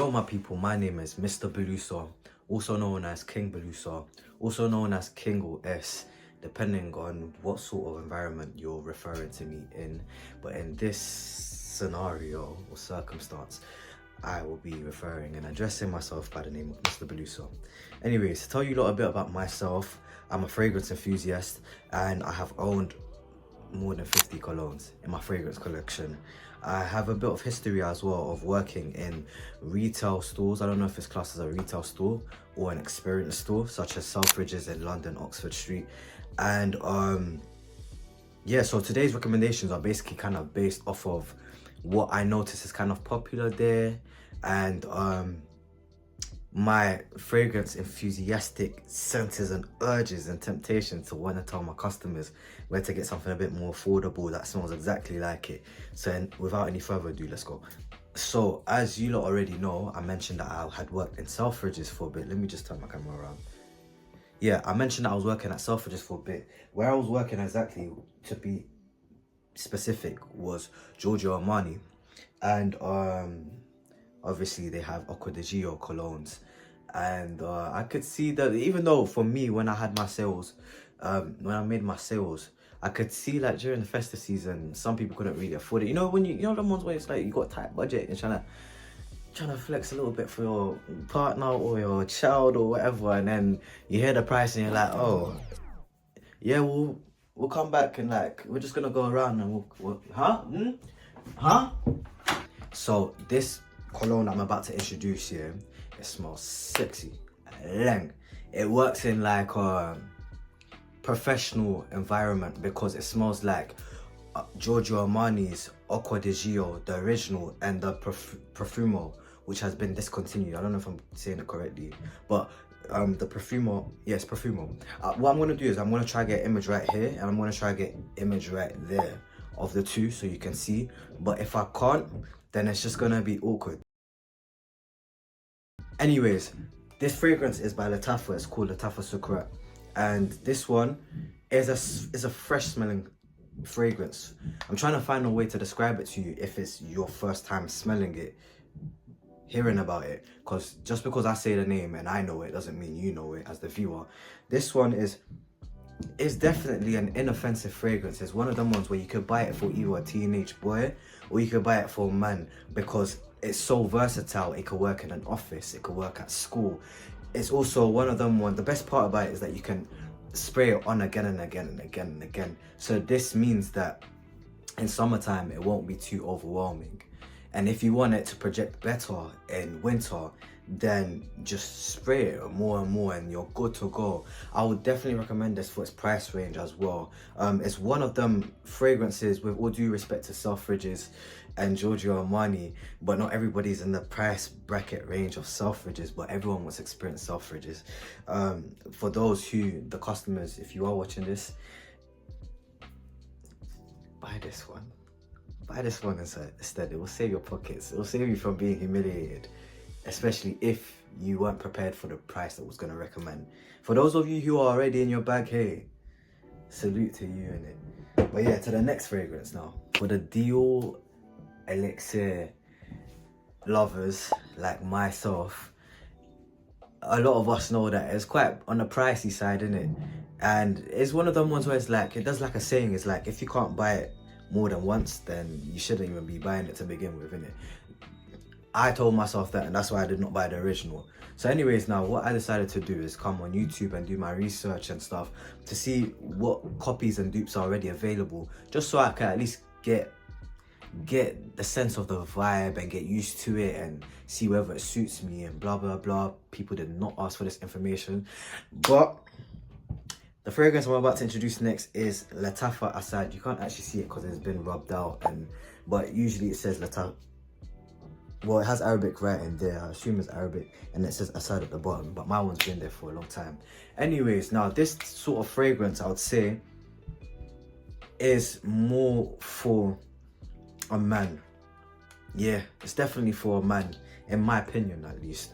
Hello my people, my name is Mr. Balusa, also known as King Balusa, also known as King or S, depending on what sort of environment you're referring to me in. But in this scenario or circumstance, I will be referring and addressing myself by the name of Mr. Balusa. Anyways, to tell you a little bit about myself, I'm a fragrance enthusiast and I have owned more than 50 colognes in my fragrance collection. I have a bit of history as well of working in retail stores. I don't know if it's classed as a retail store or an experience store, such as Selfridges in London, Oxford Street. And yeah, so today's recommendations are basically kind of based off of what I notice is kind of popular there, and my fragrance enthusiastic senses and urges and temptation to want to tell my customers where to get something a bit more affordable that smells exactly like it. So without any further ado, let's go. So as you lot already know, I mentioned that I had worked in Selfridges for a bit. Let me just turn my camera around. Yeah, I mentioned that I was working at Selfridges for a bit. Where I was working exactly, to be specific, was Giorgio Armani. And obviously they have Acqua Di Gio colognes, and I could see that even though for me, when I had my sales, when I made my sales, I could see like during the festive season, some people couldn't really afford it. You know, when you know the ones where it's like you got a tight budget and trying to flex a little bit for your partner or your child or whatever, and then you hear the price and you're like, oh yeah, we'll come back and like we're just gonna go around and we'll huh. So this cologne I'm about to introduce here, it smells sexy, lang. It works in like a professional environment because it smells like Giorgio Armani's Acqua Di Gio, the original, and the profumo, which has been discontinued. I don't know if I'm saying it correctly, but the profumo, yes, profumo. What I'm gonna do is I'm gonna try to get image right here, and I'm gonna try to get image right there of the two so you can see. But if I can't, then it's just gonna be awkward. Anyways, this fragrance is by Lattafa. It's called Lattafa Sucrate, and this one is a fresh smelling fragrance. I'm trying to find a way to describe it to you if it's your first time smelling it, hearing about it, because just because I say the name and I know it doesn't mean you know it as the viewer. This one is definitely an inoffensive fragrance. It's one of them ones where you could buy it for either a teenage boy or you could buy it for a man, because it's so versatile. It could work in an office, it could work at school. It's also one of them ones, the best part about it is that you can spray it on again and again and again and again. So this means that in summertime it won't be too overwhelming, and if you want it to project better in winter, then just spray it more and more and you're good to go. I would definitely recommend this for its price range as well. It's one of them fragrances, with all due respect to Selfridges and Giorgio Armani, but not everybody's in the price bracket range of Selfridges, but everyone wants to experience Selfridges. For those the customers, if you are watching this, buy this one. Buy this one instead. It will save your pockets. It will save you from being humiliated, especially if you weren't prepared for the price that was going to recommend. For those of you who are already in your bag, hey, salute to you in it. But yeah, to the next fragrance now. For the Dior Elixir lovers like myself, a lot of us know that it's quite on the pricey side, isn't it? And it's one of them ones where it's like, it does like a saying, it's like, if you can't buy it more than once, then you shouldn't even be buying it to begin with, innit? I told myself that, and that's why I did not buy the original. So anyways, now what I decided to do is come on YouTube and do my research and stuff to see what copies and dupes are already available, just so I can at least get the sense of the vibe and get used to it and see whether it suits me and blah blah blah. People did not ask for this information, but the fragrance I'm about to introduce next is Lattafa Asad. You can't actually see it because it's been rubbed out, but usually it says Lattafa. Well, it has Arabic writing there, I assume it's Arabic, and it says Asad at the bottom, but my one's been there for a long time. Anyways, now this sort of fragrance, I would say, is more for a man. Yeah, it's definitely for a man, in my opinion at least.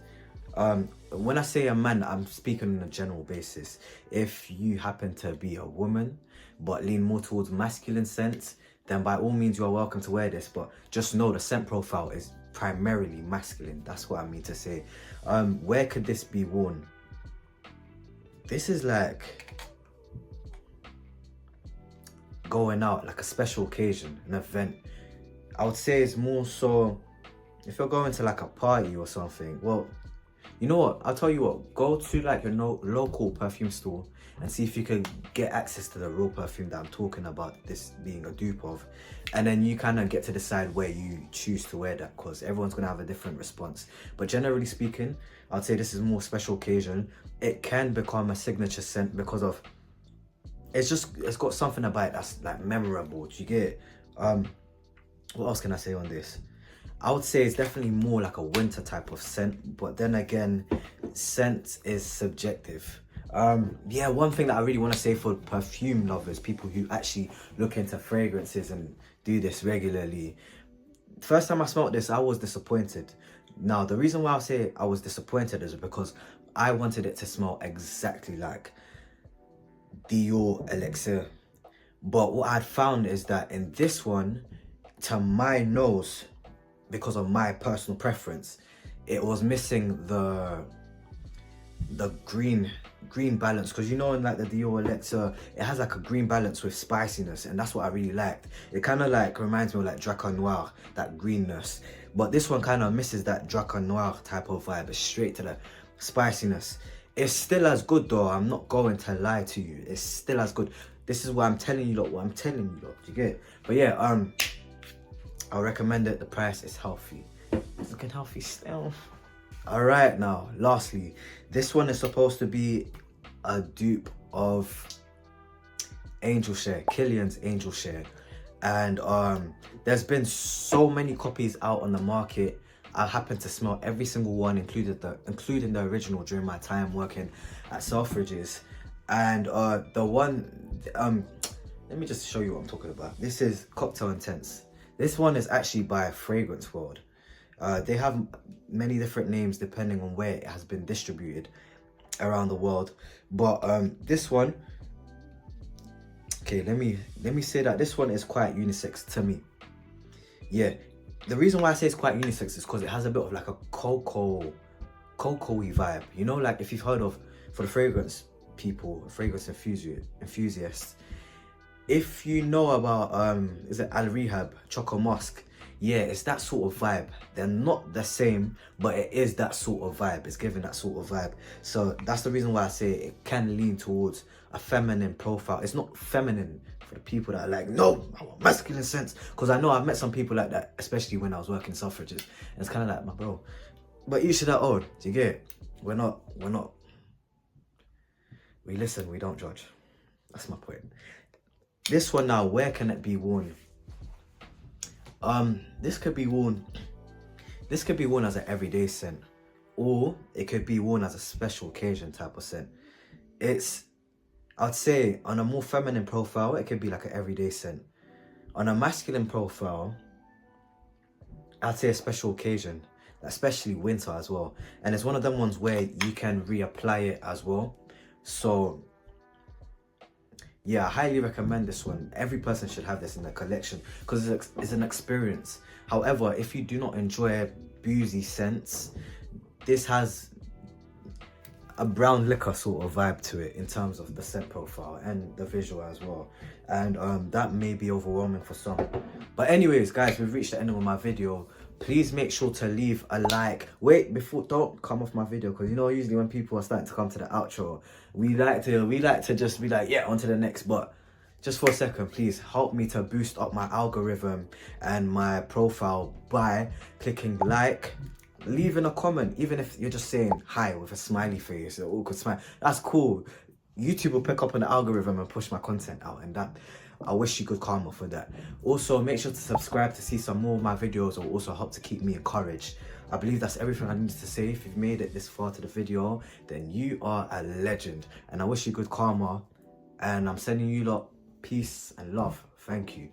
When I say a man, I'm speaking on a general basis. If you happen to be a woman but lean more towards masculine scents, then by all means you are welcome to wear this, but just know the scent profile is primarily masculine. That's what I mean to say. Where could this be worn? This is like going out, like a special occasion, an event. I would say it's more so if you're going to like a party or something. Well, you know what, I'll tell you what, go to like your local perfume store and see if you can get access to the real perfume that I'm talking about, this being a dupe of, and then you kind of get to decide where you choose to wear that, because everyone's gonna have a different response. But generally speaking, I'd say this is more special occasion. It can become a signature scent because of it's got something about it that's like memorable. Do you get it? What else can I say on this? I would say it's definitely more like a winter type of scent, but then again, scent is subjective. Yeah, one thing that I really want to say for perfume lovers, people who actually look into fragrances and do this regularly. First time I smelled this, I was disappointed. Now, the reason why I say I was disappointed is because I wanted it to smell exactly like Dior Elixir. But what I'd found is that in this one, to my nose, because of my personal preference, it was missing the green balance, because you know in like the Dior Elixir, it has like a green balance with spiciness, and that's what I really liked. It kind of like reminds me of like Draco Noir, that greenness, but this one kind of misses that Draco Noir type of vibe. It's straight to the spiciness. It's still as good though, I'm not going to lie to you, it's still as good. This is what I'm telling you lot, do you get it? But yeah, I'll recommend it. The price is healthy. It's looking healthy still. All right, now, lastly, this one is supposed to be a dupe of Angel Share, Killian's Angel Share. And there's been so many copies out on the market. I happen to smell every single one, including the original, during my time working at Selfridges. And the one, let me just show you what I'm talking about. This is Cocktail Intense. This one is actually by Fragrance World. They have many different names depending on where it has been distributed around the world. But this one, okay, let me say that this one is quite unisex to me. Yeah, the reason why I say it's quite unisex is because it has a bit of like a cocoa-y vibe. You know, like if you've heard of, for the fragrance people, fragrance enthusiasts, if you know about is it Al Rehab, Choco Musk, yeah, it's that sort of vibe. They're not the same, but it is that sort of vibe. It's giving that sort of vibe. So that's the reason why I say it can lean towards a feminine profile. It's not feminine for the people that are like, no, I want masculine scents. Because I know I've met some people like that, especially when I was working Selfridges. And it's kind of like, my bro, but each to their own. Do you get it? We're not. We listen, we don't judge. That's my point. This one now, where can it be worn? This could be worn as an everyday scent, or it could be worn as a special occasion type of scent. I'd say on a more feminine profile, it could be like an everyday scent. On a masculine profile, I'd say a special occasion, especially winter as well. And it's one of them ones where you can reapply it as well. So yeah, I highly recommend this one. Every person should have this in their collection because it's an experience. However, if you do not enjoy boozy scents, this has a brown liquor sort of vibe to it in terms of the scent profile and the visual as well. And that may be overwhelming for some. But anyways, guys, we've reached the end of my video. Please make sure to leave a like. Wait, don't come off my video, because you know usually when people are starting to come to the outro, we like to just be like, yeah, on to the next. But just for a second, please help me to boost up my algorithm and my profile by clicking like, leaving a comment, even if you're just saying hi with a smiley face, an awkward smile. That's cool. YouTube will pick up on the algorithm and push my content out, and that I wish you good karma for that. Also, make sure to subscribe to see some more of my videos. Will also help to keep me encouraged. I believe that's everything I needed to say. If you've made it this far to the video, then you are a legend, and I wish you good karma, and I'm sending you lot peace and love. Thank you.